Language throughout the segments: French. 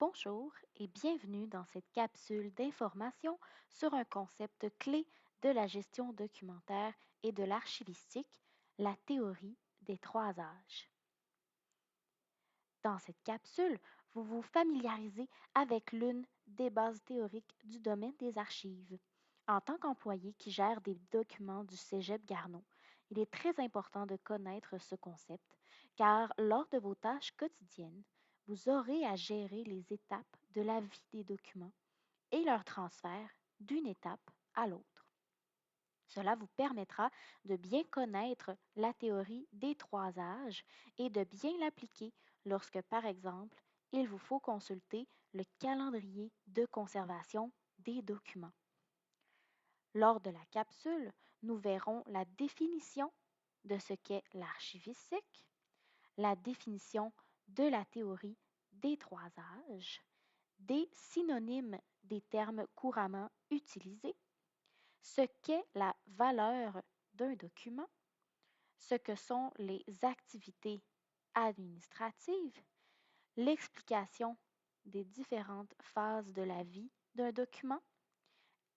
Bonjour et bienvenue dans cette capsule d'information sur un concept clé de la gestion documentaire et de l'archivistique, la théorie des trois âges. Dans cette capsule, vous vous familiarisez avec l'une des bases théoriques du domaine des archives. En tant qu'employé qui gère des documents du Cégep Garneau, il est très important de connaître ce concept, car lors de vos tâches quotidiennes, vous aurez à gérer les étapes de la vie des documents et leur transfert d'une étape à l'autre. Cela vous permettra de bien connaître la théorie des trois âges et de bien l'appliquer lorsque, par exemple, il vous faut consulter le calendrier de conservation des documents. Lors de la capsule, nous verrons la définition de ce qu'est l'archivistique, la définition de la théorie des trois âges, des synonymes des termes couramment utilisés, ce qu'est la valeur d'un document, ce que sont les activités administratives, l'explication des différentes phases de la vie d'un document,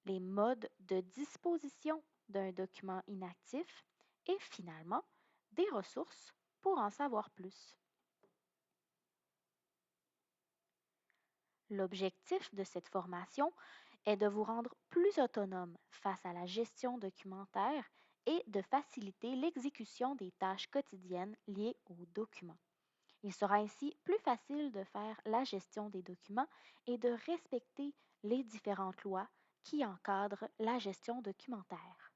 les modes de disposition d'un document inactif et finalement des ressources pour en savoir plus. L'objectif de cette formation est de vous rendre plus autonome face à la gestion documentaire et de faciliter l'exécution des tâches quotidiennes liées aux documents. Il sera ainsi plus facile de faire la gestion des documents et de respecter les différentes lois qui encadrent la gestion documentaire.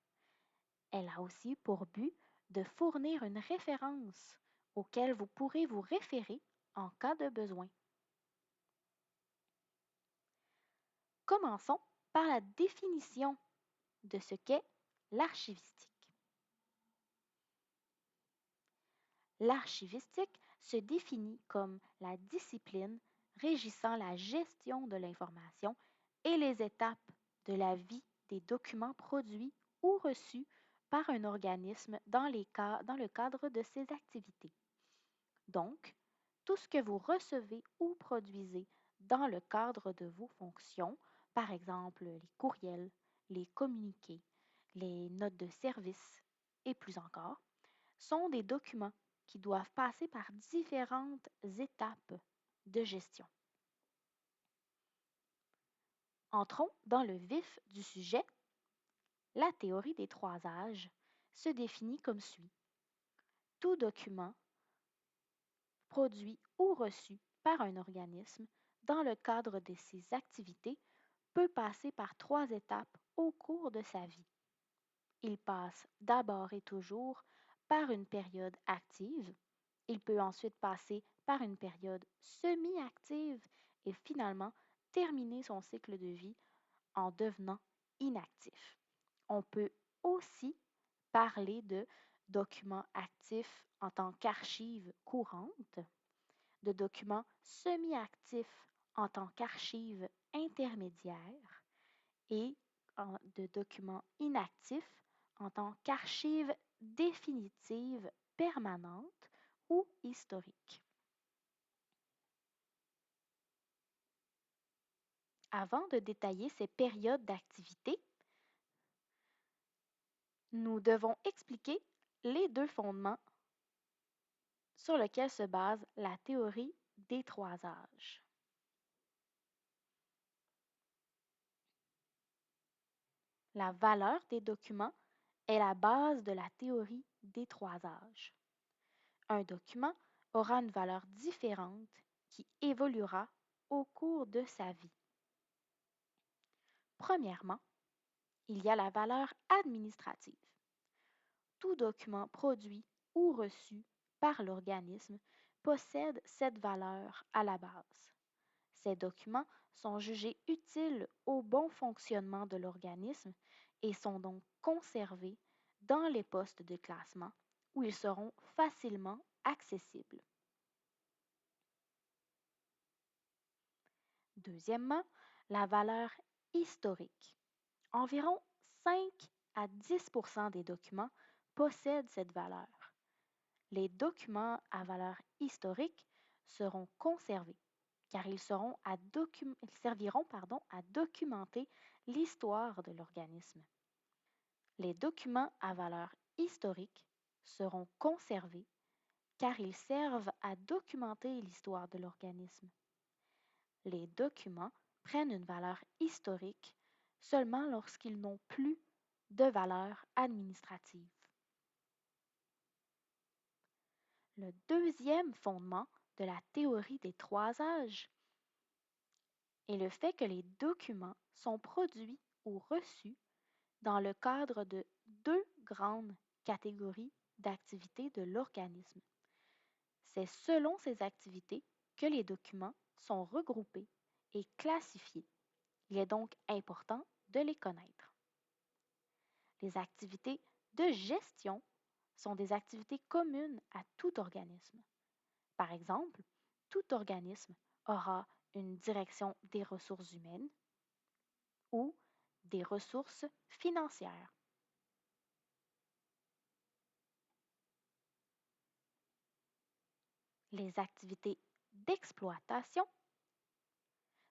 Elle a aussi pour but de fournir une référence auquel vous pourrez vous référer en cas de besoin. Commençons par la définition de ce qu'est l'archivistique. L'archivistique se définit comme la discipline régissant la gestion de l'information et les étapes de la vie des documents produits ou reçus par un organisme dans le cadre de ses activités. Donc, tout ce que vous recevez ou produisez dans le cadre de vos fonctions, par exemple les courriels, les communiqués, les notes de service et plus encore, sont des documents qui doivent passer par différentes étapes de gestion. Entrons dans le vif du sujet. La théorie des trois âges se définit comme suit. Tout document produit ou reçu par un organisme dans le cadre de ses activités peut passer par trois étapes au cours de sa vie. Il passe d'abord et toujours par une période active. Il peut ensuite passer par une période semi-active et finalement terminer son cycle de vie en devenant inactif. On peut aussi parler de documents actifs en tant qu'archives courantes, de documents semi-actifs en tant qu'archives intermédiaires et de documents inactifs en tant qu'archives définitives permanentes ou historiques. Avant de détailler ces périodes d'activité, nous devons expliquer les deux fondements sur lesquels se base la théorie des trois âges. La valeur des documents est la base de la théorie des trois âges. Un document aura une valeur différente qui évoluera au cours de sa vie. Premièrement, il y a la valeur administrative. Tout document produit ou reçu par l'organisme possède cette valeur à la base. Ces documents sont jugés utiles au bon fonctionnement de l'organisme et sont donc conservés dans les postes de classement où ils seront facilement accessibles. Deuxièmement, la valeur historique. Environ 5 à 10 des documents possèdent cette valeur. Les documents à valeur historique seront conservés. car ils serviront à documenter l'histoire de l'organisme. Les documents à valeur historique seront conservés car ils servent à documenter l'histoire de l'organisme. Les documents prennent une valeur historique seulement lorsqu'ils n'ont plus de valeur administrative. Le deuxième fondement de la théorie des trois âges est le fait que les documents sont produits ou reçus dans le cadre de deux grandes catégories d'activités de l'organisme. C'est selon ces activités que les documents sont regroupés et classifiés. Il est donc important de les connaître. Les activités de gestion sont des activités communes à tout organisme. Par exemple, tout organisme aura une direction des ressources humaines ou des ressources financières. Les activités d'exploitation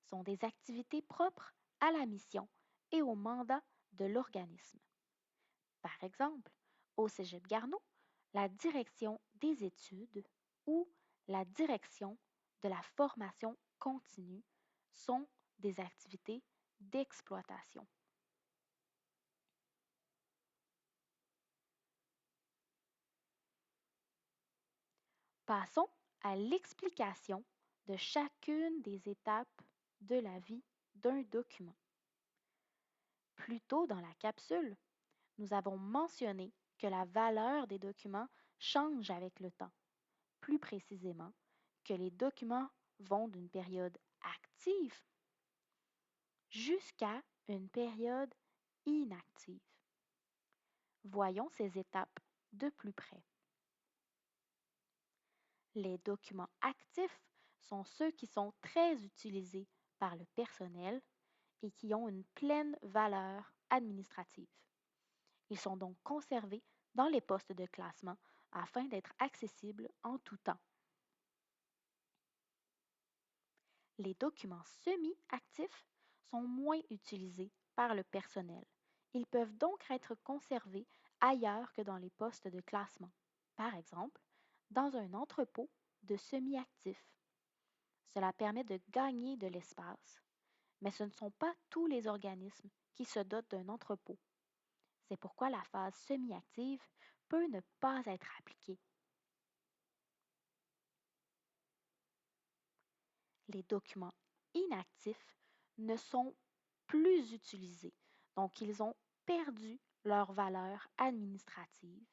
sont des activités propres à la mission et au mandat de l'organisme. Par exemple, au Cégep Garneau, la direction des études ou la direction de la formation continue sont des activités d'exploitation. Passons à l'explication de chacune des étapes de la vie d'un document. Plus tôt dans la capsule, nous avons mentionné que la valeur des documents change avec le temps. Plus précisément, que les documents vont d'une période active jusqu'à une période inactive. Voyons ces étapes de plus près. Les documents actifs sont ceux qui sont très utilisés par le personnel et qui ont une pleine valeur administrative. Ils sont donc conservés dans les postes de classement afin d'être accessibles en tout temps. Les documents semi-actifs sont moins utilisés par le personnel. Ils peuvent donc être conservés ailleurs que dans les postes de classement. Par exemple, dans un entrepôt de semi-actifs. Cela permet de gagner de l'espace. Mais ce ne sont pas tous les organismes qui se dotent d'un entrepôt. C'est pourquoi la phase semi-active peut ne pas être appliquée. Les documents inactifs ne sont plus utilisés, donc ils ont perdu leur valeur administrative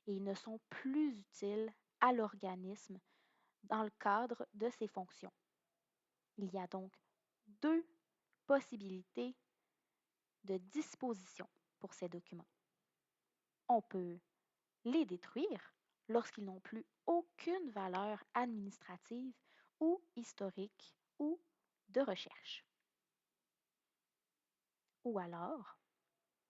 et ils ne sont plus utiles à l'organisme dans le cadre de ses fonctions. Il y a donc deux possibilités de disposition pour ces documents. On peut les détruire lorsqu'ils n'ont plus aucune valeur administrative ou historique ou de recherche. Ou alors,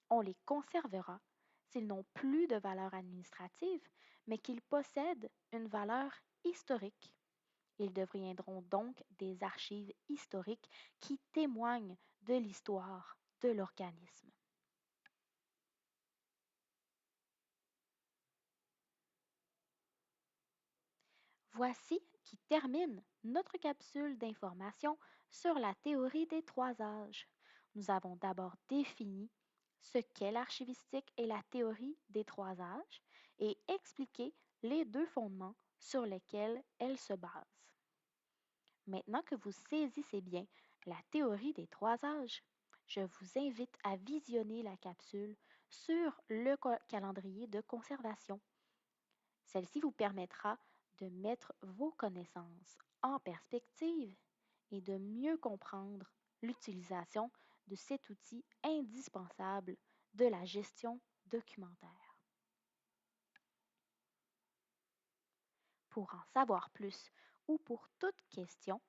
on les conservera s'ils n'ont plus de valeur administrative, mais qu'ils possèdent une valeur historique. Ils deviendront donc des archives historiques qui témoignent de l'histoire de l'organisme. Voici qui termine notre capsule d'information sur la théorie des trois âges. Nous avons d'abord défini ce qu'est l'archivistique et la théorie des trois âges et expliqué les deux fondements sur lesquels elle se base. Maintenant que vous saisissez bien la théorie des trois âges, je vous invite à visionner la capsule sur le calendrier de conservation. Celle-ci vous permettra de mettre vos connaissances en perspective et de mieux comprendre l'utilisation de cet outil indispensable de la gestion documentaire. Pour en savoir plus ou pour toute question,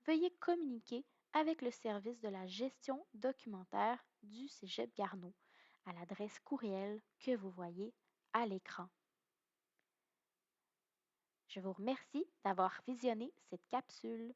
veuillez communiquer avec le service de la gestion documentaire du Cégep Garneau à l'adresse courriel que vous voyez à l'écran. Je vous remercie d'avoir visionné cette capsule.